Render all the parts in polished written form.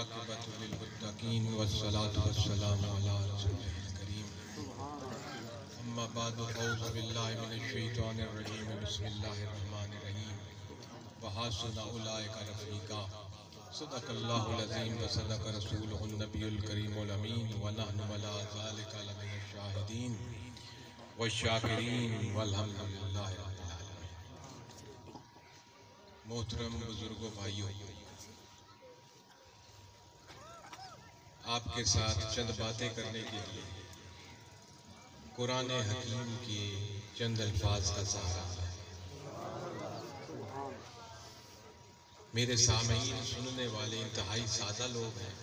आक़िबतु लिल-मुत्तक़ीन वस्सलातु वस्सलामु अला रसूलिल करीम। अम्मा बअदु अऊज़ु बिल्लाहि मिनश्शैतानिर रजीम। बिस्मिल्लाहिर रहमानिर रहीम। व हसुना उलाइका रफ़ीक़ा। सदक़ल्लाहुल अज़ीम व सदक़ रसूलुहुन नबियुल करीमुल अमीन व नहनु अला ज़ालिका लमिनश शाहिदीन वश्शाकिरीन वल्हम्दुलिल्लाहि रब्बिल आलमीन। मोहतरम बुजुर्गों, भाइयों, आपके साथ चंद बातें करने के लिए कुरान हकीम के चंद अल्फाज का सहारा है। मेरे सामईन सुनने वाले इंतहाई सादा लोग हैं,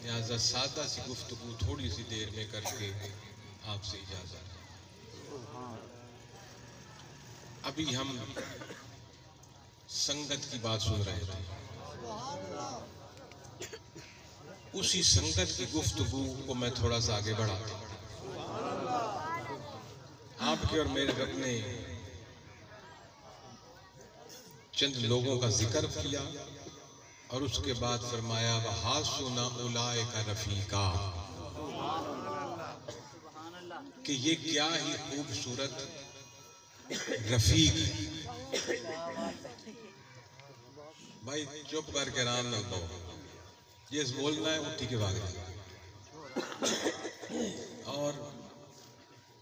लिहाजा सादा सी गुफ्तगू थोड़ी सी देर में करके आपसे इजाजत। अभी हम संगत की बात सुन रहे थे, उसी संगत की गुफ्तगू को मैं थोड़ा सा आगे बढ़ाता हूं। आपके और मेरे रब ने चंद लोगों का जिक्र किया और उसके बाद फरमाया वहासुना उलाइका रफीका, कि ये क्या ही खूबसूरत रफीक। भाई चुप करके आराम न दो, ये बोलना है उठी के भाग जाए। और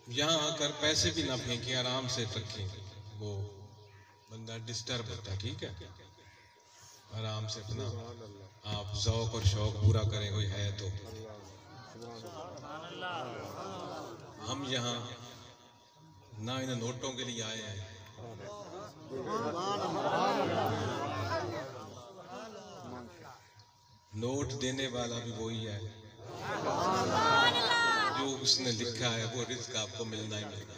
यहाँ आकर पैसे भी ना फेंके, आराम से रखें, वो बंदा डिस्टर्ब होता है। ठीक है, आराम से अपना आप ज़ौक़ और शौक़ पूरा करें, कोई है तो। हम यहाँ ना इन नोटों के लिए आए हैं, नोट देने वाला भी वही है, जो उसने लिखा है वो रिज़्क़ आपको मिलना ही मिलना,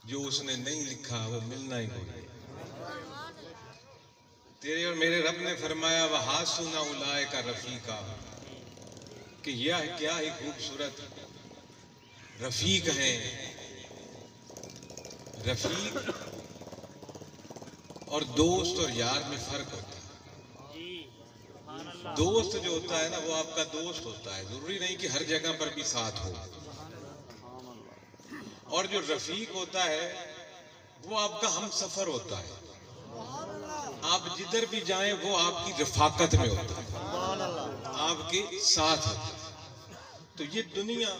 जो उसने नहीं लिखा वो मिलना ही नहीं। तेरे और मेरे रब ने फरमाया वहासुना उलाइका रफीका, कि यह क्या ही खूबसूरत रफीक हैं। रफीक और दोस्त और यार में फर्क होता है। दोस्त जो होता है ना, वो आपका दोस्त होता है, जरूरी नहीं कि हर जगह पर भी साथ हो। और जो रफीक होता है वो आपका हम सफर होता है, आप जिधर भी जाएं वो आपकी रफाकत में होता है, आपके साथ होता है। तो ये दुनिया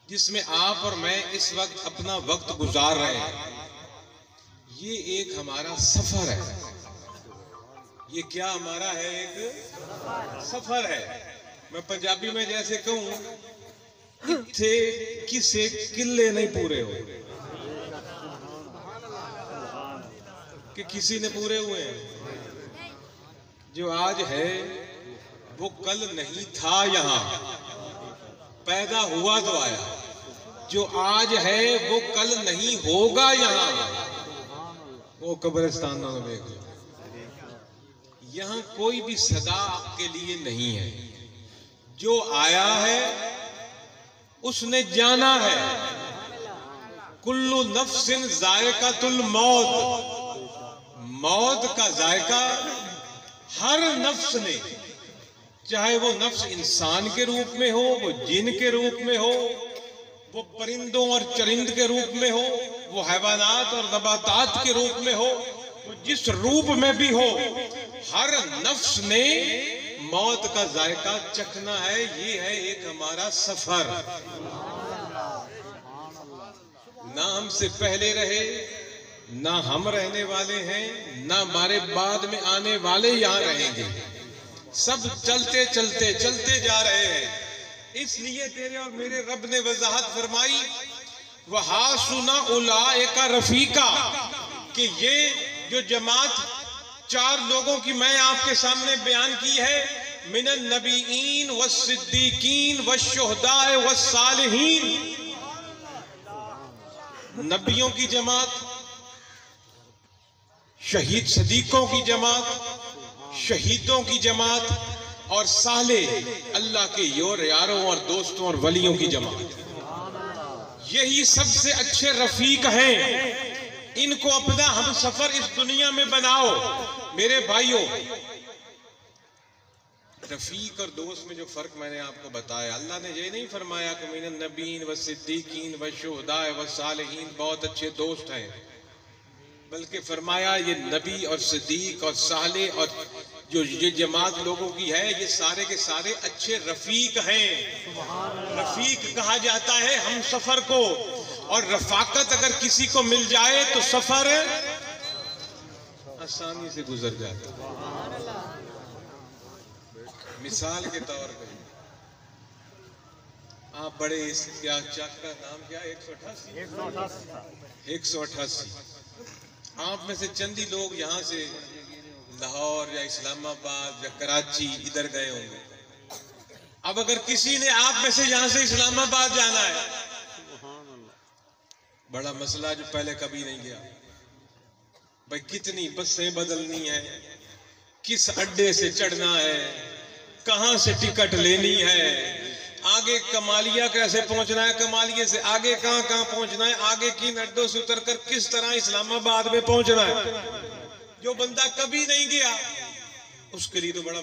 जिसमें आप और मैं इस वक्त अपना वक्त गुजार रहे हैं, ये एक हमारा सफर है। ये क्या हमारा है? एक सफर है। मैं पंजाबी में जैसे कहूं, इत्थे किसे किले नहीं पूरे हो, कि किसी ने पूरे हुए हैं। जो आज है वो कल नहीं था, यहाँ पैदा हुआ तो आया। जो आज है वो कल नहीं होगा, यहाँ वो कब्रिस्तान में देख लो। यहाँ कोई भी सदा आपके लिए नहीं है। जो आया है उसने जाना है। कुल्लु नफ्सिन जायकातुल मौत, मौत का जायका हर नफ्स ने, चाहे वो नफ्स इंसान के रूप में हो, वो जिन के रूप में हो, वो परिंदों और चरिंद के रूप में हो, वो हैवानात और नबातात के रूप में हो, वो जिस रूप में भी हो, हर नफ्स ने मौत का जायका चखना है। ये है एक हमारा सफर। ना हमसे पहले रहे, ना हम रहने वाले हैं, ना हमारे बाद में आने वाले यहाँ रहेंगे। सब चलते चलते चलते जा रहे हैं। इसलिए तेरे और मेरे रब ने वजाहत फरमाई वहासुना उलाइका रफीका, कि ये जो जमात चार लोगों की मैं आपके सामने बयान की है, मिनन नबीईन व सिद्दीकीन व शुहदाए व सालिहीन, नबियों की जमात, शहीद सदीकों की जमात, शहीदों की जमात, और साले अल्लाह के यारों और दोस्तों और वलियों की जमात। यही सबसे अच्छे रफीक हैं। इनको अपना हम सफर इस दुनिया में बनाओ। मेरे भाइयों, रफीक और दोस्त में जो फर्क मैंने आपको बताया, अल्लाह ने ये नहीं फरमाया कि मिनन नबीन व सिद्दीकीन व शुहदा व सालिहीन बहुत अच्छे दोस्त हैं, बल्कि फरमाया ये नबी और सिद्दीक और साले और जो ये जमात लोगों की है, ये सारे के सारे अच्छे रफीक हैं। रफीक कहा जाता है हम सफर को, और रफाकत अगर किसी को मिल जाए तो सफर आसानी से गुजर जाता है। मिसाल के तौर पे आप बड़े क्या चक का नाम क्या, 188 आप में से चंद ही लोग यहाँ से लाहौर या इस्लामाबाद या कराची इधर गए होंगे। अब अगर किसी ने आप में से यहाँ से इस्लामाबाद जाना है, बड़ा मसला जो पहले कभी नहीं गया, भाई कितनी बसें बदलनी है, किस अड्डे से चढ़ना है, कहां से टिकट लेनी है, आगे कमालिया कैसे पहुंचना है, कमालिया से आगे कहां कहां पहुंचना है, आगे किन अड्डों से उतरकर किस तरह इस्लामाबाद में पहुंचना है। जो बंदा कभी नहीं गया उसके लिए तो बड़ा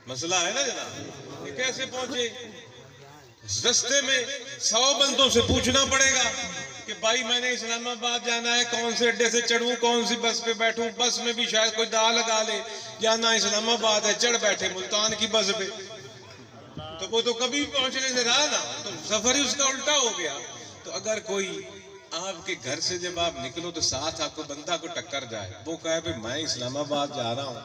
मसला है ना जनाब, ये कैसे पहुंचे। रास्ते में 100 बंदों से पूछना पड़ेगा कि भाई मैंने इस्लामाबाद जाना है, कौन से अड्डे से चढ़ूं, कौन सी बस पे बैठूं। बस में भी शायद कोई दाल लगा ले, जाना इस्लामाबाद है, चढ़ बैठे मुल्तान की बस पे, तो वो तो कभी पहुंचने से रहा ना, तो सफर ही उसका उल्टा हो गया। तो अगर कोई आपके घर से जब आप निकलो तो साथ आपको बंदा को टक्कर जाए, वो कहे भाई मैं इस्लामाबाद जा रहा हूं,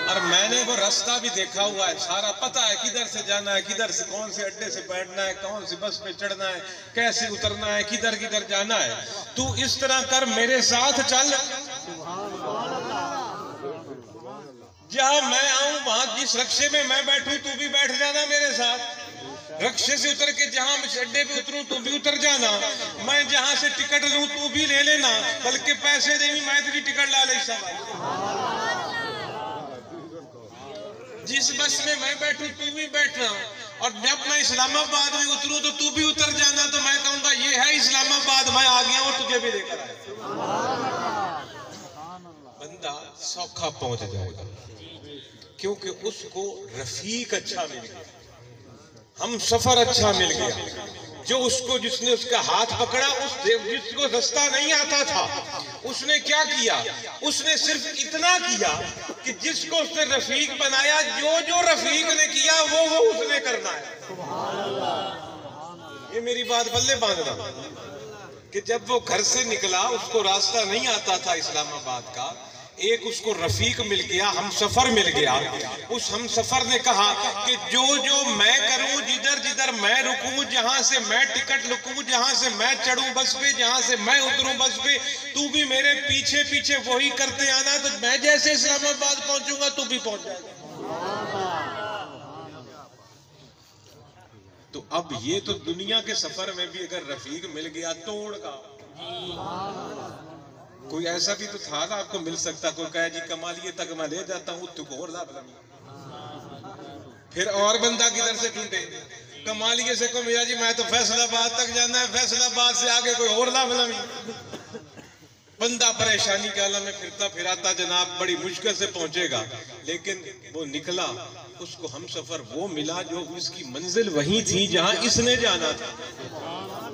और मैंने वो रास्ता भी देखा हुआ है, सारा पता है किधर से जाना है, किधर से कौन से अड्डे से बैठना है, कौन सी बस पे चढ़ना है, कैसे उतरना है, किधर किधर जाना है। तू इस तरह कर, मेरे साथ चल, जहां मैं आऊं वहां जिस रक्शे में मैं बैठूं तू भी बैठ जाना मेरे साथ। रक्शे से उतर के जहां अड्डे पे उतरूं तू भी उतर जाना, मैं जहां से टिकट लूं तू भी ले लेना, बल्कि पैसे देनी मैं तेरी टिकट ला ले। जिस बस में मैं बैठूं तू भी बैठना, और जब मैं इस्लामाबाद में उतरूं तो तू भी उतर जाना, तो मैं कहूंगा ये है इस्लामाबाद, मैं आ गया हूं, तुझे भी लेकर आया। बंदा सौखा पहुंच जाएगा, क्योंकि उसको रफीक अच्छा मिल गया, हम सफर अच्छा मिल गया। जो उसको जिसने उसका हाथ पकड़ा, उस जिसको रास्ता नहीं आता था, उसने क्या किया, उसने सिर्फ इतना किया कि जिसको उसने रफीक बनाया, जो रफीक ने किया वो उसने करना है। ये मेरी बात बल्ले बांधना कि जब वो घर से निकला, उसको रास्ता नहीं आता था इस्लामाबाद का, एक उसको रफीक मिल गया, हम सफर मिल गया। उस हम सफर ने कहा कि जो मैं करूं, जिधर जिधर मैं रुकूं, जहां से मैं टिकट लुकूं, जहां से मैं चढ़ूं बस पे, जहां से मैं उतरूं बस पे, तू भी मेरे पीछे पीछे वही करते आना, तो मैं जैसे इस्लामाबाद पहुंचूंगा तू भी पहुंच जाएगा। तो अब ये तो दुनिया के सफर में भी अगर रफीक मिल गया तोड़ का, कोई ऐसा भी तो था ना आपको मिल सकता, कोई कहे जी कमालिए तक मैं ले जाता हूं, तू और लाभ फिर और बंदा किधर से ढूंढे, कमालिए से को मिया जी मैं तो फैसलाबाद तक जाना है, फैसलाबाद से आगे कोई और लाभ नहीं। बंदा परेशानी के आलम में फिरता फिराता जनाब बड़ी मुश्किल से पहुंचेगा, लेकिन वो निकला, उसको हम सफर वो मिला जो उसकी मंजिल वही थी जहां इसने जाना था।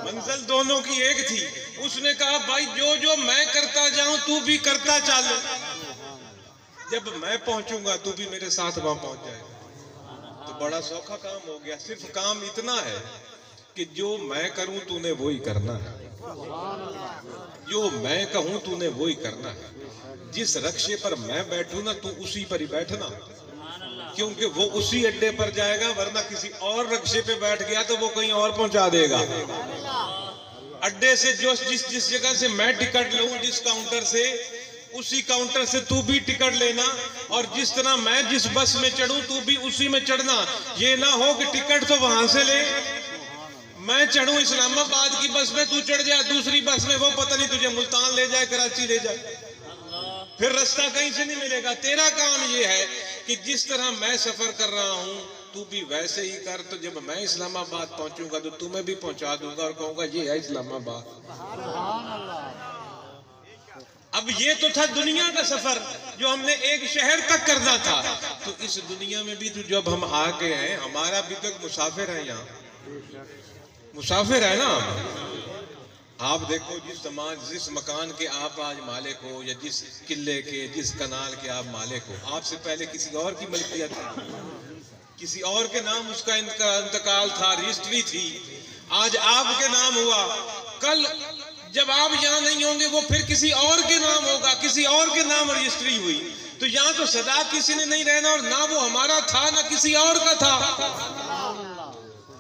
मंजिल दोनों की एक थी। उसने कहा भाई जो मैं करता जाऊं तू भी करता चल, जब मैं पहुंचूंगा तू भी मेरे साथ वहां पहुंच जाएगा। तो बड़ा सौखा काम हो गया। सिर्फ काम इतना है कि जो मैं करूं तूने वही करना है, जो मैं कहूं तूने वही करना है। जिस रक्शे पर मैं बैठूं ना तू उसी पर ही बैठना, क्योंकि वो उसी अड्डे पर जाएगा, वरना किसी और रक्शे पे बैठ गया तो वो कहीं और पहुंचा देगा। अड्डे से जो जिस जगह से मैं टिकट लूं, जिस काउंटर से, उसी काउंटर से तू भी टिकट लेना, और जिस तरह मैं जिस बस में चढ़ूं तू भी उसी में चढ़ना। ये ना हो कि टिकट तो वहां से ले, मैं चढ़ूं इस्लामाबाद की बस में, तू चढ़ जाए दूसरी बस में, वो पता नहीं तुझे मुल्तान ले जाए, कराची ले जाए, फिर रास्ता कहीं से नहीं मिलेगा। तेरा काम ये है कि जिस तरह मैं सफर कर रहा हूं तू भी वैसे ही कर, तो जब मैं इस्लामाबाद पहुंचूंगा तो तुम्हें भी पहुंचा दूंगा और कहूंगा ये है इस्लामाबाद। अब ये तो था दुनिया का सफर जो हमने एक शहर तक करना था। तो इस दुनिया में भी तो जब हम आ गए हैं, हमारा भी तो मुसाफिर है, यहाँ मुसाफिर है ना। आप देखो जिस समाज, जिस मकान के आप आज मालिक हो, या जिस किले के, जिस कनाल के आप मालिक हो, आपसे पहले किसी और की मलकियत थी, किसी और के नाम उसका इंतकाल था, रजिस्ट्री थी। आज आपके नाम हुआ, कल जब आप यहाँ नहीं होंगे वो फिर किसी और के नाम होगा, किसी और के नाम रजिस्ट्री हुई। तो यहाँ तो सदा किसी ने नहीं रहना, और ना वो हमारा था ना किसी और का था।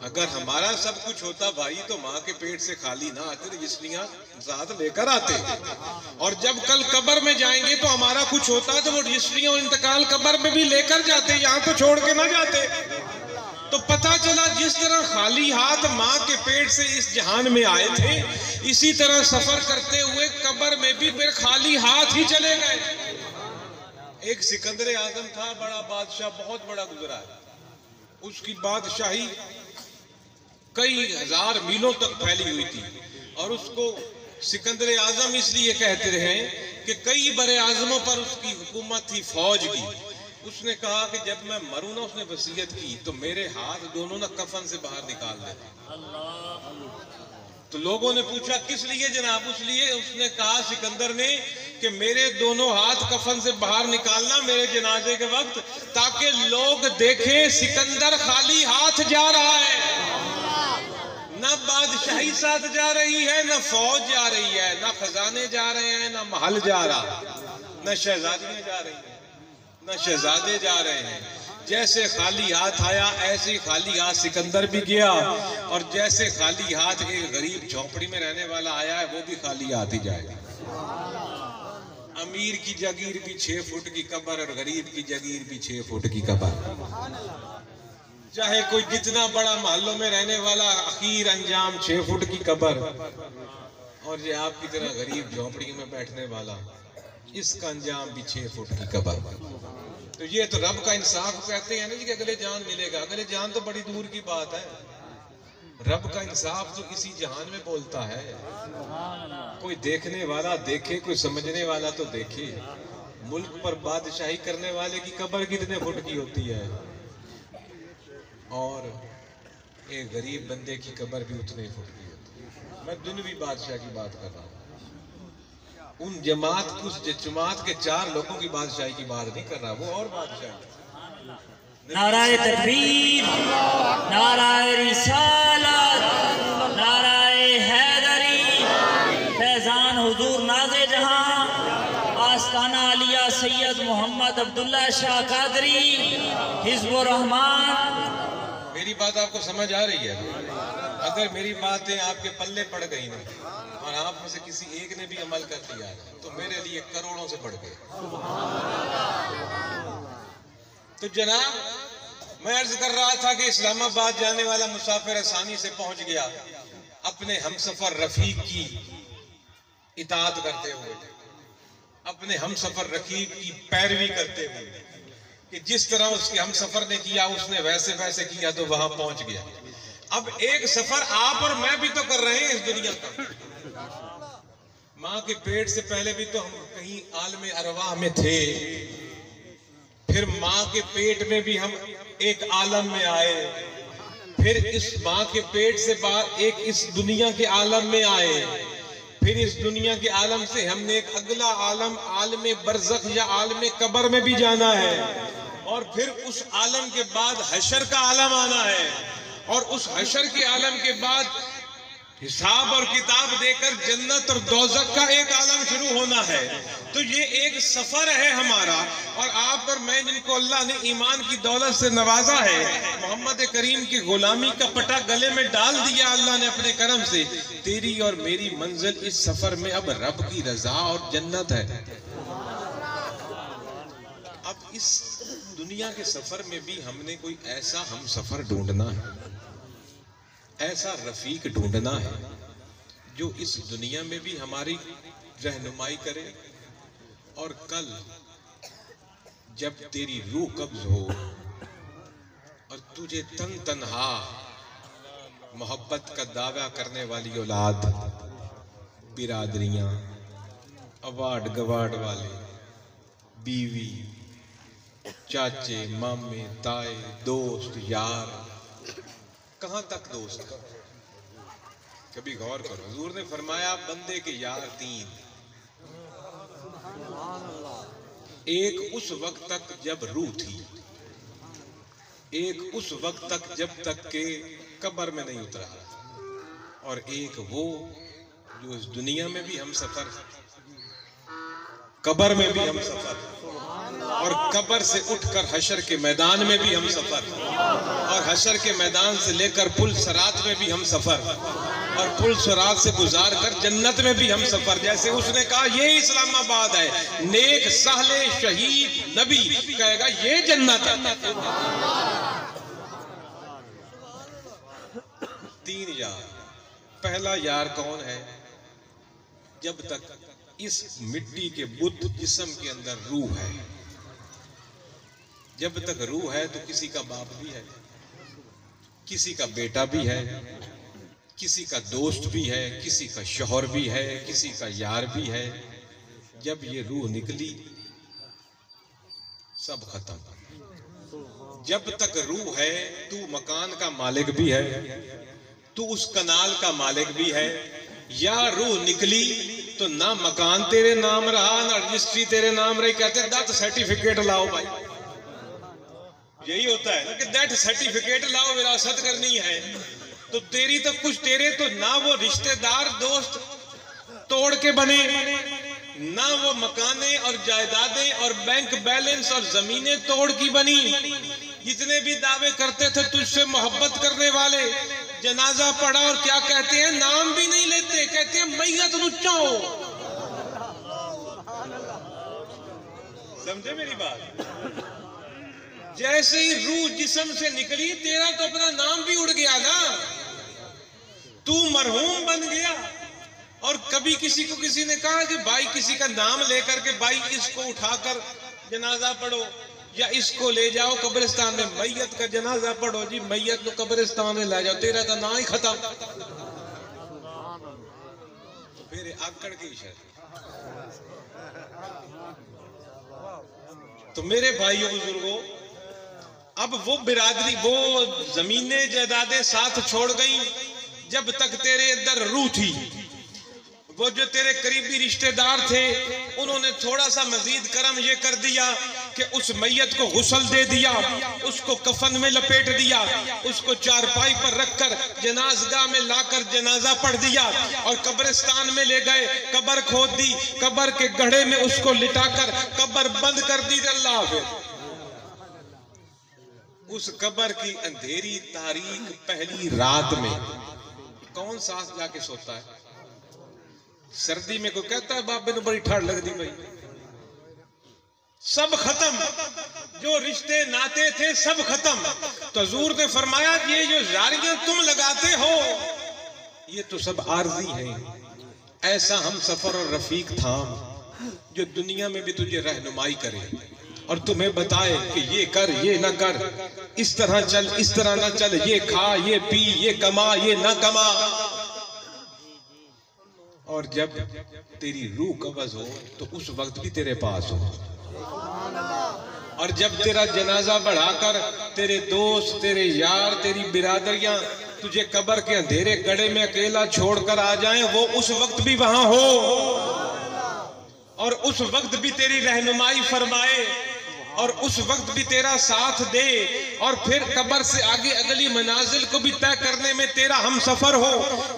अगर हमारा सब कुछ होता भाई तो माँ के पेट से खाली ना आते, रजिस्ट्रियां साथ लेकर आते। और जब कल कब्र में जाएंगे तो हमारा कुछ होता तो वो रजिस्ट्रियां और इंतकाल कब्र में भी लेकर जाते, यहाँ तो छोड़ के ना जाते। तो पता चला जिस तरह खाली हाथ माँ के पेट से इस जहान में आए थे, इसी तरह सफर करते हुए कब्र में भी फिर खाली हाथ ही चले गए। एक सिकंदर आजम था, बड़ा बादशाह, बहुत बड़ा गुजरा है। उसकी बादशाही कई हजार मीलों तक फैली हुई थी, और उसको सिकंदर आजम इसलिए कहते रहे कि कई बड़े आजमों पर उसकी हुकूमत थी, फौज की। उसने कहा कि जब मैं मरूं ना, उसने वसीयत की, तो मेरे हाथ दोनों ना कफन से बाहर निकाल दे। तो लोगों ने पूछा किस लिए जनाब? उसलिए उसने कहा सिकंदर ने कि मेरे दोनों हाथ कफन से बाहर निकालना मेरे जनाजे के वक्त, ताकि लोग देखें सिकंदर खाली हाथ जा रहा है। ना बादशाही साथ जा रही है, ना फौज जा रही है, ना खजाने जा रहे हैं, ना महल जा रहा, ना शहजादियां जा रही हैं, ना शहजादे जा रहे हैं। जैसे खाली हाथ आया ऐसे खाली हाथ सिकंदर भी गया, और जैसे खाली हाथ एक गरीब झोपड़ी में रहने वाला आया है वो भी खाली हाथ ही जाएगा। अमीर की जागीर भी 6 फुट की कब्र, और गरीब की जागीर भी 6 फुट की कब्र। चाहे कोई जितना बड़ा महलों में रहने वाला, आखिर अंजाम 6 फुट की कब्र। और ये आपकी तरह गरीब झोपड़ी में बैठने वाला, इसका अंजाम भी 6 फुट की कब्र। तो ये तो रब का इंसाफ कहते हैं ना जी, कि अगले जान मिलेगा। अगले जान तो बड़ी दूर की बात है, रब का इंसाफ तो इसी जहान में बोलता है। कोई देखने वाला देखे, कोई समझने वाला तो देखे। मुल्क पर बादशाही करने वाले की कब्र कितने फुट की होती है, और एक गरीब बंदे की कब्र भी उतने फुट की होती है। मैं दुनियावी बादशाह की बात कर रहा हूँ, उन जमात, उस जमात के 4 लोगों की बादशाही की बात नहीं कर रहा, वो और बादशाह। नाराए तकबीर, नाराए रिसालत, नाराए हैदरी, फैजान हुजूर नाज़े जहां, आस्ताना आलिया सैयद मोहम्मद अब्दुल्ला शाह कादरी, हिज़्बुर रहमान। मेरी बात आपको समझ आ रही है? अगर मेरी बातें आपके पल्ले पड़ गई ना, और आप में से किसी एक ने भी अमल कर लिया तो मेरे लिए करोड़ों से बढ़ गए। तो जनाब, मैं अर्ज कर रहा था कि इस्लामाबाद जाने वाला मुसाफिर आसानी से पहुंच गया, अपने हमसफर रफीक की इताअत करते हुए, अपने हमसफर रफीक की पैरवी करते हुए, कि जिस तरह उसके हमसफर ने किया उसने वैसे वैसे किया, तो वहां पहुंच गया। अब एक सफर आप और मैं भी तो कर रहे हैं इस दुनिया का। माँ के पेट से पहले भी तो हम कहीं आलम अरवाह में थे, फिर माँ के पेट में भी हम एक आलम में आए, फिर इस माँ के पेट से बाहर एक इस दुनिया के आलम में आए, फिर इस दुनिया के आलम से हमने एक अगला आलम, आलम बरज़ख या आलम कब्र में भी जाना है, और फिर उस आलम के बाद हशर का आलम आना है, और उस हशर के आलम के बाद हिसाब और किताब देकर जन्नत और दोज़ख का एक आलम शुरू होना है। तो ये एक सफर है हमारा, और आप और मैं जिनको अल्लाह ने ईमान की दौलत से नवाजा है, मोहम्मद करीम की गुलामी का पटा गले में डाल दिया अल्लाह ने अपने करम से, तेरी और मेरी मंजिल इस सफर में अब रब की रजा और जन्नत है। अब इस दुनिया के सफर में भी हमने कोई ऐसा हम सफर ढूंढना है, ऐसा रफीक ढूंढना है जो इस दुनिया में भी हमारी रहनुमाई करे, और कल जब तेरी रूह कब्ज हो और तुझे तन तन्हा मोहब्बत का दावा करने वाली औलाद, बिरादरियां, अवार्ड गवार्ड वाले, बीवी, चाचे, मामे, ताए, दोस्त, यार, कहां तक दोस्त? कभी गौर करो, हुजूर ने फरमाया बंदे के यार तीन। एक उस वक्त तक जब रूह थी, एक उस वक्त तक जब तक के कब्र में नहीं उतरा, और एक वो जो इस दुनिया में भी हम सफर, कब्र में भी हम सफर, और कब्र से उठकर हशर के मैदान में भी हम सफर, और हशर के मैदान से लेकर पुल सरात में भी हम सफर, और पुल सरात से गुजार कर जन्नत में भी हम सफर। जैसे उसने कहा ये इस्लामाबाद है, नेक साले शहीद नबी कहेगा ये जन्नत है। तीन यार। पहला यार कौन है? जब तक इस मिट्टी के बुत जिस्म के अंदर रूह है, जब तक रूह है तो किसी का बाप भी है, किसी का बेटा भी है, किसी का दोस्त भी है, किसी का शौहर भी है, किसी का यार भी है। जब ये रूह निकली सब खत्म। जब तक रूह है तू मकान का मालिक भी है, तू उस कनाल का मालिक भी है। या रूह निकली तो ना मकान तेरे नाम रहा, ना रजिस्ट्री तेरे नाम रही। कहते डेथ सर्टिफिकेट लाओ भाई, यही होता है ना कि डेथ सर्टिफिकेट लाओ, विरासत करनी है। तो तेरी तो कुछ, तेरे तो ना वो रिश्तेदार दोस्त तोड़ के बने, ना वो मकाने और जायदादें और बैंक बैलेंस और जमीनें तोड़ की बनी। जितने भी दावे करते थे तुझसे मोहब्बत करने वाले, जनाजा पढ़ा और क्या कहते हैं, नाम भी नहीं लेते, कहते हैं मैयत रुचाओ। समझे मेरी बात? जैसे ही रूह जिस्म से निकली, तेरा तो अपना नाम भी उड़ गया ना, तू मरहूम बन गया। और कभी किसी को किसी ने कहा कि भाई किसी का नाम लेकर के भाई इसको उठाकर जनाजा पढ़ो, या इसको ले जाओ कब्रिस्तान में, मैयत का जनाजा पढ़ो जी, मैयत को कब्रिस्तान में ले जाओ, तेरा तो ना ही खत्म। तो फिर आकड़ की शर्त। तो मेरे भाइयों बुजुर्गों, अब वो बिरादरी, वो जमीनें जायदादें साथ छोड़ गई जब तक तेरे अंदर रूह थी। वो जो तेरे करीबी रिश्तेदार थे, उन्होंने थोड़ा सा मजीद करम ये कर दिया कि उस मैयत को गुस्ल दे दिया, उसको कफन में लपेट दिया, उसको चारपाई पर रखकर जनाजगाह में लाकर जनाजा पढ़ दिया, और कब्रिस्तान में ले गए, कब्र खोद दी, कब्र के गड्ढे में उसको लिटाकर कब्र बंद कर दी। अल्लाह हाफ़िज़। उस कब्र की अंधेरी तारीख पहली रात में कौन सांस जाके सोता है? सर्दी में कोई कहता है बाबे ने बड़ी ठंड लग दी भाई? सब खत्म, जो रिश्ते नाते थे सब खत्म। तो हुजूर ने फरमाया ये जो जारियां तुम लगाते हो ये तो सब आर्जी हैं। ऐसा हम सफर और रफीक थाम जो दुनिया में भी तुझे रहनुमाई करे और तुम्हें बताए कि ये कर, ये ना कर, इस तरह चल, इस तरह ना चल, ये खा, ये पी, ये कमा, ये ना कमा। और जब तेरी रूह कब्ज़ हो तो उस वक्त भी तेरे पास हो। और जब तेरा जनाजा बढ़ाकर तेरे दोस्त, तेरे यार, तेरी बिरादरियां तुझे कब्र के अंधेरे गड्ढे में अकेला छोड़कर आ जाएं, वो उस वक्त भी वहां हो और उस वक्त भी तेरी रहनुमाई फरमाए और उस वक्त भी तेरा साथ दे, और फिर कब्र से आगे अगली मनाजिल को भी तय करने में तेरा हम सफर हो।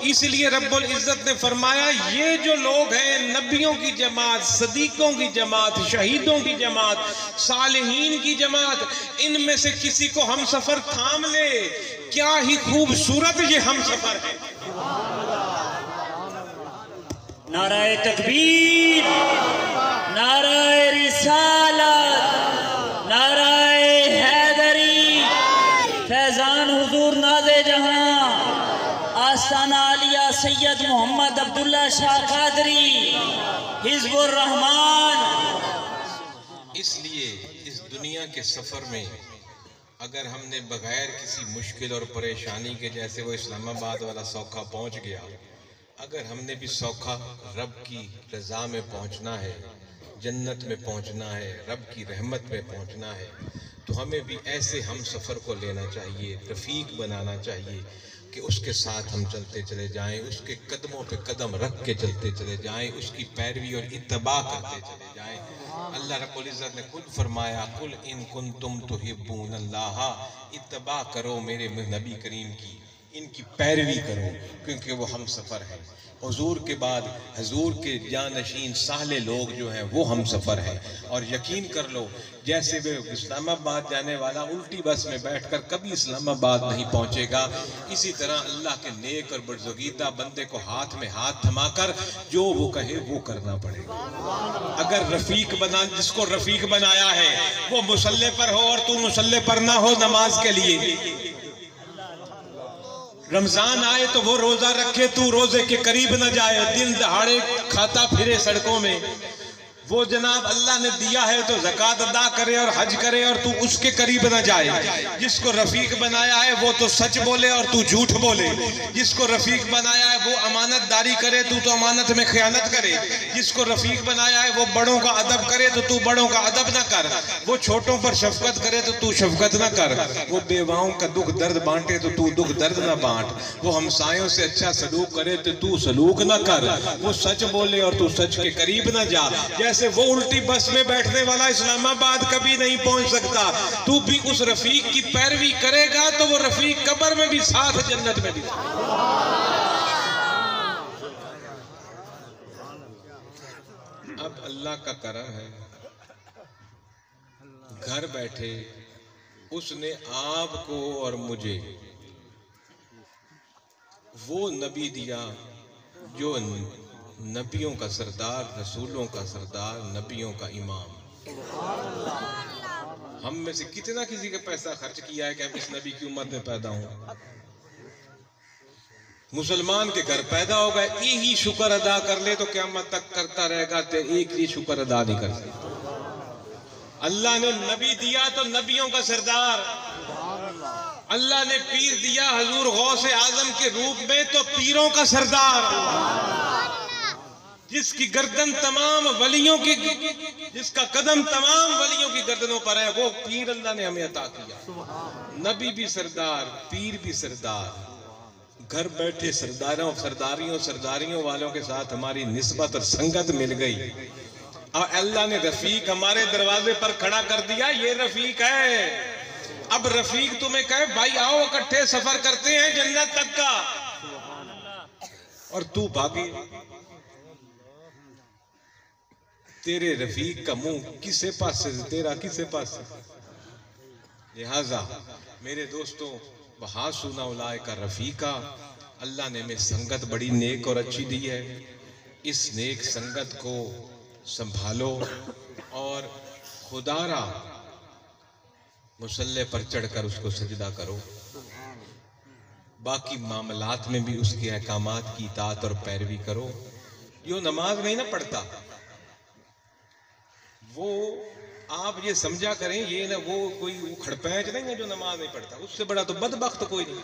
इसलिए रब्बुल इज्जत ने फरमाया ये जो लोग हैं, नबियों की जमात, सदीकों की जमात, शहीदों की जमात, सालिहीन की जमात, इनमें से किसी को हम सफर थाम ले। क्या ही खूबसूरत ये हम सफर है। नाराए तकबीर, नाराए रिसालत, नाराए हैदरी, फैजान हुजूर नाज़े जहां, आस्ताना आलिया सैयद मोहम्मद अब्दुल्ला शाह कादरी, हिज़्बुर रहमान। इसलिए इस दुनिया के सफर में अगर हमने बगैर किसी मुश्किल और परेशानी के, जैसे वो इस्लामाबाद वाला सौखा पहुंच गया, अगर हमने भी सौखा रब की रज़ा में पहुंचना है, जन्नत में पहुंचना है, रब की रहमत में पहुंचना है, तो हमें भी ऐसे हम सफ़र को लेना चाहिए, रफ़ीक बनाना चाहिए कि उसके साथ हम चलते चले जाएं, उसके कदमों पे कदम रख के चलते चले जाएं, उसकी पैरवी और इत्तबा करते चले जाएं। अल्लाह रब्बुल इज़्ज़त ने खुद फरमाया, कुल इन कुंतुम तुहिब्बूनल्लाह, इत्तबा करो मेरे नबी करीम की, इनकी पैरवी करो, क्योंकि वो हम सफ़र हैं। हुजूर के बाद हुजूर के जानशीन साले लोग जो हैं वो हम सफ़र हैं। और यकीन कर लो, जैसे वे इस्लामाबाद जाने वाला उल्टी बस में बैठकर कभी इस्लामाबाद नहीं पहुंचेगा, इसी तरह अल्लाह के नेक और बरज़ुगीदा बंदे को हाथ में हाथ थमाकर जो वो कहे वो करना पड़ेगा। अगर रफ़ीक बना, जिसको रफ़ीक बनाया है वो मुसल्ले पर हो और तू मुसल्ले पर ना हो नमाज के लिए, रमजान आए तो वो रोजा रखे, तू रोजे के करीब न जाए, दिन दहाड़े खाता फिरे सड़कों में, वो जनाब अल्लाह ने दिया है तो ज़कात अदा करे और हज करे और तू उसके करीब न जाए। जिसको रफ़ीक बनाया है वो तो सच बोले और तू झूठ बोले, जिसको रफ़ीक बनाया है वो अमानतदारी करे, तू तो अमानत में खयानत करे, जिसको रफ़ीक बनाया है वो बड़ों का अदब करे तो तू बड़ों का अदब न कर, वो छोटों पर शफकत करे तो तू शफकत न कर, वो बेवाओं का दुख दर्द बांटे तो तू दुख दर्द न बांट, वो हमसायों से अच्छा सलूक करे तो तू सलूक न कर, वो सच बोले और तू सच के करीब न जा। जैसे वो उल्टी बस में बैठने वाला इस्लामाबाद कभी नहीं पहुंच सकता, तू भी उस रफ़ीक की पैरवी करेगा तो वो रफ़ीक कब्र में भी साथ, जन्नत में भी। अब अल्लाह का करम है, घर बैठे उसने आपको और मुझे वो नबी दिया जो नबियों का सरदार, रसूलों का सरदार, नबियों का इमाम। हम में से कितना किसी का पैसा खर्च किया है कि हम इस नबी की उम्मत में पैदा हों, मुसलमान के घर पैदा हो गए, यही शुक्र अदा कर ले तो क़यामत तक करता रहेगा, तेरे एक ही शुक्र अदा नहीं कर सकता। अल्लाह ने नबी दिया तो नबियों का सरदार, अल्लाह ने पीर दिया हजूर गौसे आजम के रूप में तो पीरों का सरदार, जिसकी गर्दन तमाम वलियों की, जिसका कदम तमाम वलियों की गर्दनों पर है, वो पीर अल्लाह ने हमें अता किया। नबी भी सरदार, पीर भी सरदार। घर बैठे सरदारों सरदारियों वालों के साथ हमारी निस्बत और संगत मिल गई और अल्लाह ने रफीक हमारे दरवाजे पर खड़ा कर दिया। ये रफीक है। अब रफीक तुम्हें कहे भाई आओ इकट्ठे सफर करते हैं जन्नत तक का, और तू भागी। तेरे रफीक का मुंह किसे पास से, तेरा किसे पास से। लिहाजा मेरे दोस्तों, वहा सुना उलाए का रफीका, अल्लाह ने हमें संगत बड़ी नेक और अच्छी दी है। इस नेक संगत को संभालो और खुदारा मुसल्ले पर चढ़कर उसको सजदा करो। बाकी मामलात में भी उसके अहकामात की इताअत और पैरवी करो। जो नमाज नहीं ना पढ़ता, वो आप ये समझा करें ये ना वो कोई खड़पैंच नहीं है जो नमाज नहीं पढ़ता। उससे बड़ा तो बदबख्त कोई नहीं,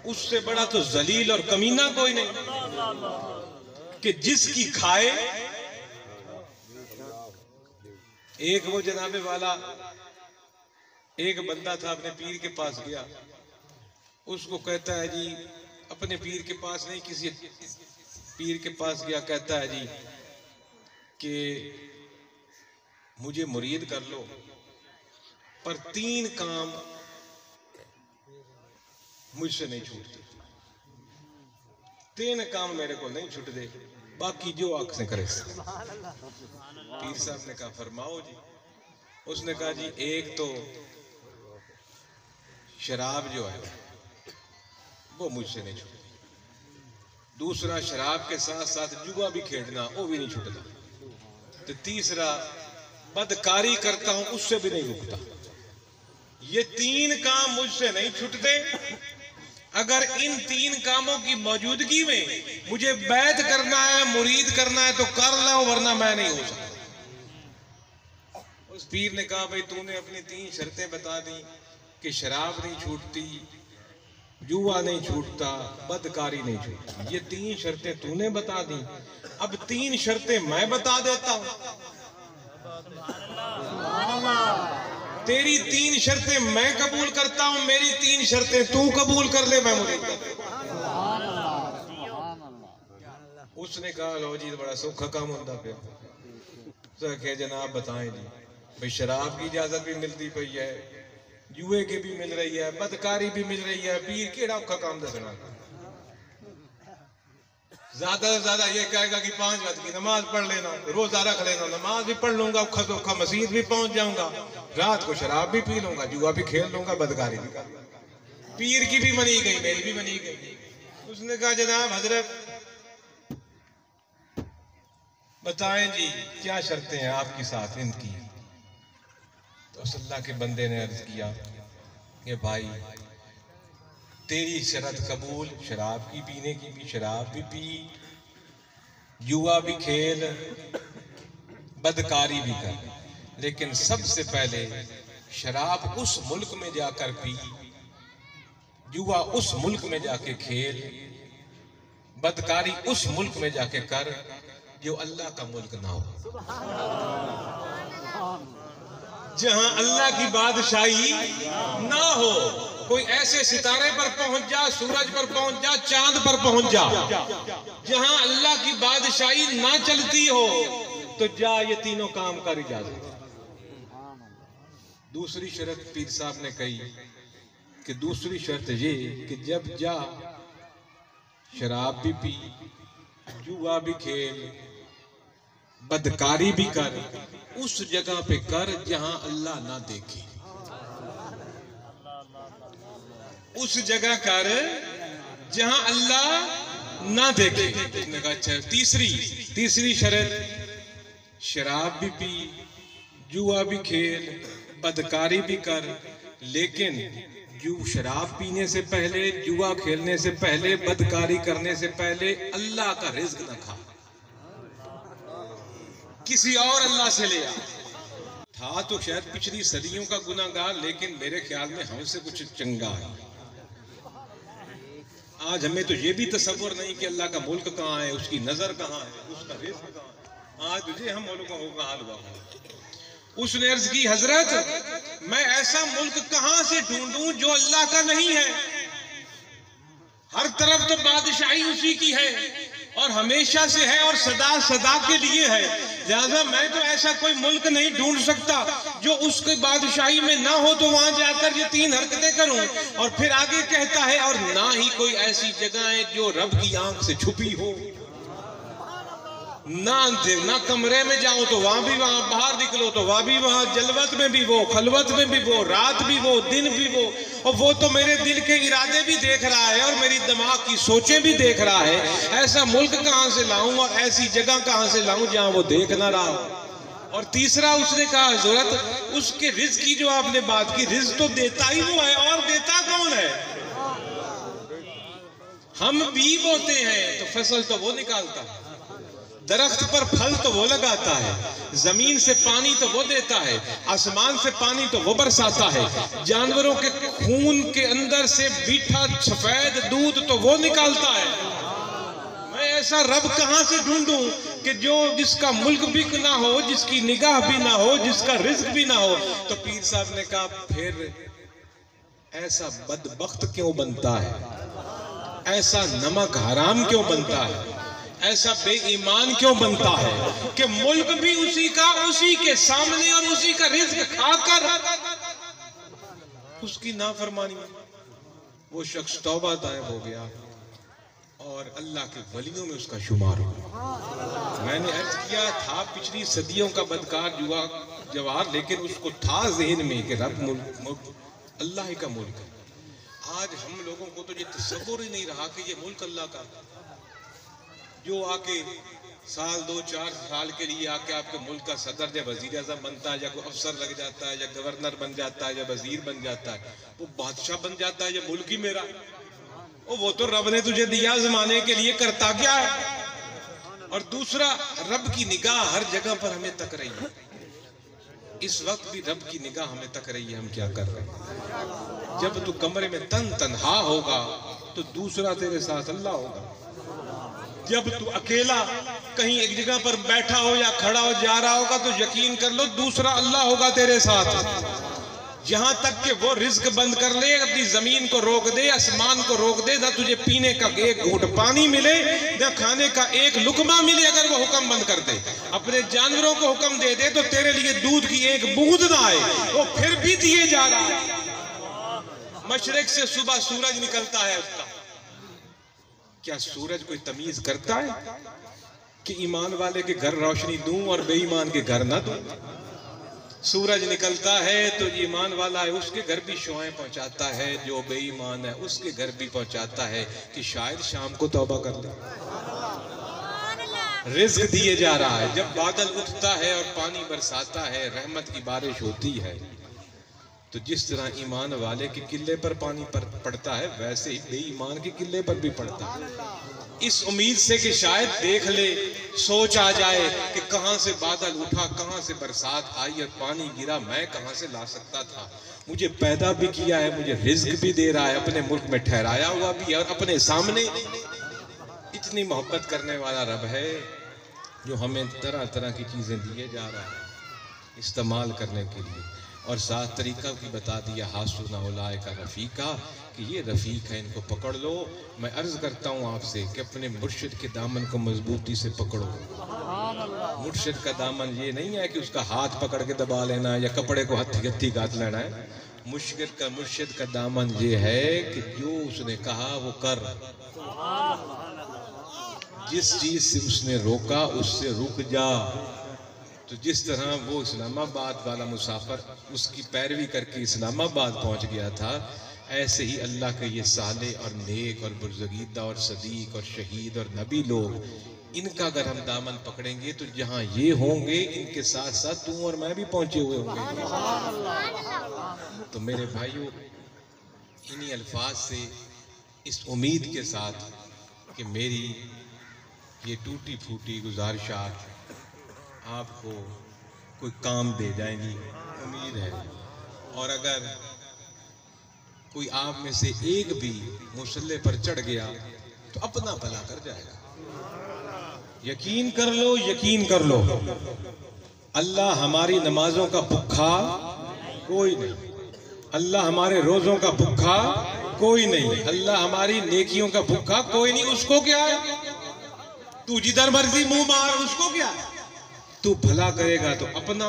उससे बड़ा तो जलील और कमीना कोई नहीं कि जिसकी खाए। एक वो जनाबे वाला एक बंदा था, अपने पीर के पास गया। उसको कहता है जी, अपने पीर के पास नहीं किसी पीर के पास गया, कहता है जी कि मुझे मुरीद कर लो, पर 3 काम मुझसे नहीं छूटते। 3 काम मेरे को नहीं छूट दे, बाकी जो आंख से करे। पीर साहब ने कहा फरमाओ जी। उसने कहा जी, एक तो शराब जो है वो मुझसे नहीं छूटती। दूसरा, शराब के साथ साथ जुआ भी खेलना वो भी नहीं छूटता। तो तीसरा, बदकारी करता हूं उससे भी नहीं रुकता। ये 3 काम मुझसे नहीं छूटते। अगर इन 3 कामों की मौजूदगी में मुझे बैत करना है, मुरीद करना है तो कर लो, वरना मैं नहीं हो सकता। उस पीर ने कहा भाई तूने अपनी 3 शर्तें बता दी कि शराब नहीं छूटती, जुआ नहीं छूटता, बदकारी नहीं छूटती। ये 3 शर्तें तूने बता दी, अब 3 शर्तें मैं बता देता हूं। तेरी 3 शर्तें मैं कबूल करता हूं, मेरी 3 शर्तें तू कबूल कर ले, मैं मुरीद कर ले। उसने कहा लो जी बड़ा सौखा काम होता पे। जनाब बताएं जी, भाई शराब की इजाजत भी मिलती पई है, जुए की भी मिल रही है, बदकारी भी मिल रही है, पीर केड़ा औखा काम दसना। ज्यादा से ज्यादा ये कहेगा कि 5 वक्त की नमाज पढ़ लेना, रोजा रख लेना, नमाज भी पढ़ लूंगा, औखा तो औखा मस्जिद भी पहुंच जाऊंगा, रात को शराब भी पी लूंगा, जुआ भी खेल लूंगा, बदकारी भी कर लूंगा। पीर की भी मनी गई, मेरी भी मनी गई। उसने कहा जनाब हजरत बताएं जी क्या शर्तें हैं आपके साथ इनकी। तो अल्लाह के बंदे ने अर्ज किया कि भाई तेरी शर्त कबूल, शराब की पीने की भी, शराब भी पी, जुआ भी खेल, बदकारी भी कर, लेकिन सबसे पहले शराब उस मुल्क में जाकर पी, जुआ उस मुल्क में जाके खेल, बदकारी उस मुल्क में जाके कर जो अल्लाह का मुल्क ना हो, जहां अल्लाह की बादशाही ना हो। कोई ऐसे सितारे पर पहुंच जा, सूरज पर पहुंच जा, चांद पर पहुंच जा, जहां अल्लाह की बादशाही ना चलती हो, तो जा ये 3 काम कर इजाजत। दूसरी शर्त पीर साहब ने कही कि दूसरी शर्त ये कि जब जा शराब भी पी, जुआ भी खेल, बदकारी भी कर, उस जगह पे कर जहां अल्लाह ना देखे, उस जगह कर जहां अल्लाह ना देखे। अच्छा तीसरी शर्त शराब भी पी, जुआ भी खेल, बदकारी भी कर, लेकिन शराब पीने से पहले, जुआ खेलने से पहले, बदकारी करने से पहले अल्लाह का रिज्क न खा, किसी और अल्लाह से ले आ। था तो शायद पिछली सदियों का गुनाहगार, लेकिन मेरे ख्याल में हमसे कुछ चंगा है। आज हमें तो ये भी तसव्वुर नहीं कि अल्लाह का मुल्क कहाँ है, उसकी नजर कहाँ है, उसका रिज्क कहाँ है। आज तुझे हम मुल्कों का हाल हुआ। उसने अर्ज की हजरत मैं ऐसा मुल्क कहां से ढूंढूं जो अल्लाह का नहीं है। हर तरफ तो बादशाही उसी की है और हमेशा से है और सदा सदा के लिए है, लिहाजा मैं तो ऐसा कोई मुल्क नहीं ढूंढ सकता जो उसकी बादशाही में ना हो, तो वहां जाकर ये 3 हरकतें करूं। और फिर आगे कहता है और ना ही कोई ऐसी जगह है जो रब की आंख से छुपी हो, ना कमरे में जाऊं तो वहां भी वहां, बाहर निकलो तो वहां भी वहां, जलवत में भी वो, खलवत में भी वो, रात भी वो, दिन भी वो, और वो तो मेरे दिल के इरादे भी देख रहा है और मेरी दिमाग की सोचें भी देख रहा है। ऐसा मुल्क कहां से लाऊं और ऐसी जगह कहां से लाऊं जहां वो देख ना रहा हो। और तीसरा उसने कहा हजरत उसके रिज्क की जो आपने बात की, रिज्क तो देता ही वो है, और देता कौन है? हम बीज बोते हैं तो फसल तो वो निकालता है, दरख्त पर फल तो वो लगाता है, जमीन से पानी तो वो देता है, आसमान से पानी तो वो बरसाता है, जानवरों के खून के अंदर से मीठा सफेद दूध तो वो निकालता है। मैं ऐसा रब कहां से ढूंढूं कि जो जिसका मुल्क भी ना हो, जिसकी निगाह भी ना हो, जिसका रिज्क भी ना हो। तो पीर साहब ने कहा फिर ऐसा बदबख्त क्यों बनता है, ऐसा नमक हराम क्यों बनता है, ऐसा बेईमान क्यों बनता है कि मुल्क भी उसी का, उसी के सामने और उसी का रिज्क खाकर उसकी नाफरमानी में वो शख्स तौबा तायब हो गया और अल्लाह के वलियों में उसका शुमार हो। मैंने अर्ज किया था पिछली सदियों का बदकार जुआ जवार, लेकिन उसको था ज़हन में कि रब मुल्क अल्लाह का मुल्क है। आज हम लोगों को तो ये तसव्वुर ही नहीं रहा कि ये मुल्क अल्लाह का, जो आके साल 2-4 साल के लिए आके आपके मुल्क का सदर या वजीर आज़म बनता है, या कोई अफसर लग जाता है, या गवर्नर बन जाता है, या वजीर बन जाता है, वो बादशाह बन जाता है, ये मुल्क ही मेरा। वो तो रब ने तुझे दिया जमाने के लिए, करता क्या है? और दूसरा रब की निगाह हर जगह पर हमें तक रही है। इस वक्त भी रब की निगाह हमें तक रही है हम क्या कर रहे हैं। जब तू कमरे में तन्हा होगा तो दूसरा तेरे साथ अल्लाह होगा। जब तू अकेला कहीं एक जगह पर बैठा हो या खड़ा हो जा रहा होगा तो यकीन कर लो दूसरा अल्लाह होगा तेरे साथ। यहां तक कि वो रिज्क बंद कर ले, अपनी जमीन को रोक दे, आसमान को रोक दे, ना तुझे पीने का एक घूंट पानी मिले, ना खाने का एक लुकमा मिले, अगर वो हुक्म बंद कर दे, अपने जानवरों को हुक्म दे दे तो तेरे लिए दूध की एक बूंद ना आए, वो फिर भी दिए जा रहा है। मशरिक से सुबह सूरज निकलता है उसका, क्या सूरज कोई तमीज करता है कि ईमान वाले के घर रोशनी दूं और बेईमान के घर ना दूं? सूरज निकलता है तो ईमान वाला है उसके घर भी शुआएं पहुंचाता है, जो बेईमान है उसके घर भी पहुंचाता है कि शायद शाम को तौबा कर ले। रिज्क दिए जा रहा है। जब बादल उठता है और पानी बरसाता है, रहमत की बारिश होती है, तो जिस तरह ईमान वाले के किले पर पानी पड़ता है वैसे ही बेईमान के किले पर भी पड़ता है। इस उम्मीद से कि शायद देख ले, सोच आ जाए कि कहां से बादल उठा, कहां से बरसात आई और पानी गिरा, मैं कहां से ला सकता था। मुझे पैदा भी किया है, मुझे रिज्क भी दे रहा है, अपने मुल्क में ठहराया हुआ भी है और अपने सामने। इतनी मोहब्बत करने वाला रब है जो हमें तरह तरह की चीजें दिए जा रहा है इस्तेमाल करने के लिए, और साथ तरीका भी बता दिया, हासुना उलाए का रफ़ीका, कि ये रफ़ीक है, इनको पकड़ लो। मैं अर्ज़ करता हूँ आपसे कि अपने मुर्शिद के दामन को मजबूती से पकड़ो। मुर्शिद का दामन ये नहीं है कि उसका हाथ पकड़ के दबा लेना या कपड़े को हत्थी हत्थी गाथ लेना है। मुर्शिद का दामन ये है कि जो उसने कहा वो कर, जिस चीज से उसने रोका उससे रुक जा। तो जिस तरह वो इस्लामाबाद वाला मुसाफिर उसकी पैरवी करके इस्लामाबाद पहुंच गया था, ऐसे ही अल्लाह के ये साले और नेक और बुर्ज़गीदा और सदीक और शहीद और नबी लोग, इनका अगर हम दामन पकड़ेंगे तो जहां ये होंगे इनके साथ साथ तू और मैं भी पहुंचे हुए होंगे। तो मेरे भाइयों, इन्हीं अल्फाज से, इस उम्मीद के साथ कि मेरी ये टूटी फूटी गुजारिशात आपको कोई काम दे जाएंगी, उम्मीद है। और अगर कोई आप में से एक भी मुसल्ले पर चढ़ गया तो अपना भला कर जाएगा। यकीन कर लो, यकीन कर लो, अल्लाह हमारी नमाजों का भूखा कोई नहीं, अल्लाह हमारे रोजों का भूखा कोई नहीं, अल्लाह हमारी नेकियों का भूखा कोई नहीं। उसको क्या है, तू जिधर मर्जी मुंह मार, उसको क्या है। तू भला करेगा तो अपना,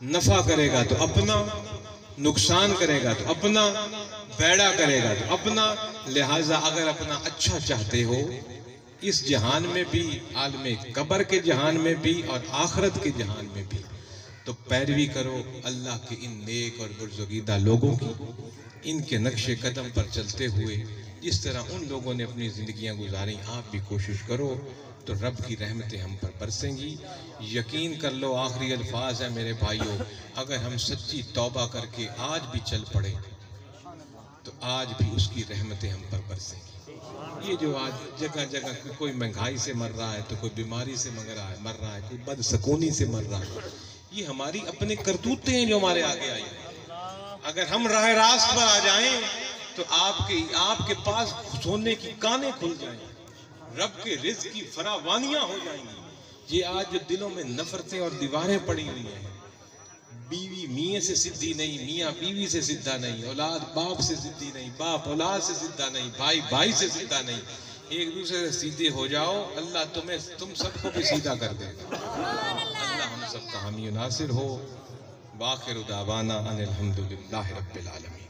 नफा करेगा तो अपना, नुकसान करेगा तो अपना, बैड़ा करेगा तो अपना। लिहाजा अगर अपना अच्छा चाहते हो, इस जहान में भी, आलमे कब्र के जहान में भी और आखिरत के जहान में भी, तो पैरवी करो अल्लाह के इन नेक और बुर्ज़गीदा लोगों की। इनके नक्शे कदम पर चलते हुए जिस तरह उन लोगों ने अपनी जिंदगियां गुजारी, आप भी कोशिश करो तो रब की रहमतें हम पर बरसेंगी। यकीन कर लो, आखिरी अल्फाज है मेरे भाइयों, अगर हम सच्ची तौबा करके आज भी चल पड़े तो आज भी उसकी रहमतें हम पर बरसेंगी। ये जो आज जगह जगह कोई महंगाई से मर रहा है, तो कोई बीमारी से मर रहा है, कोई बदसकूनी से मर रहा है, ये हमारी अपने करतूतें हैं जो हमारे आगे आई है। अगर हम राह रास्त पर आ जाएं तो आपके पास सोने की कानें खुल जाएंगी, रब के रिज़्क़ की फरावानियां हो जाएंगी। ये आज जो दिलों में नफरतें और दीवारें पड़ी हुई हैं, बीवी मियाँ से सिद्धी नहीं, मियाँ बीवी से सिद्धा नहीं, औलाद बाप से सिद्धी नहीं, बाप औलाद से सिद्धा नहीं, भाई भाई से सिद्धा नहीं। एक दूसरे से सीधे हो जाओ, अल्लाह तुम सबको भी सीधा कर देगा। अल्लाह हम सबका हामी नासिर हो। वाखिर दावाना अनिल हम्दुलिल्लाहि रब्बिल आलमीन।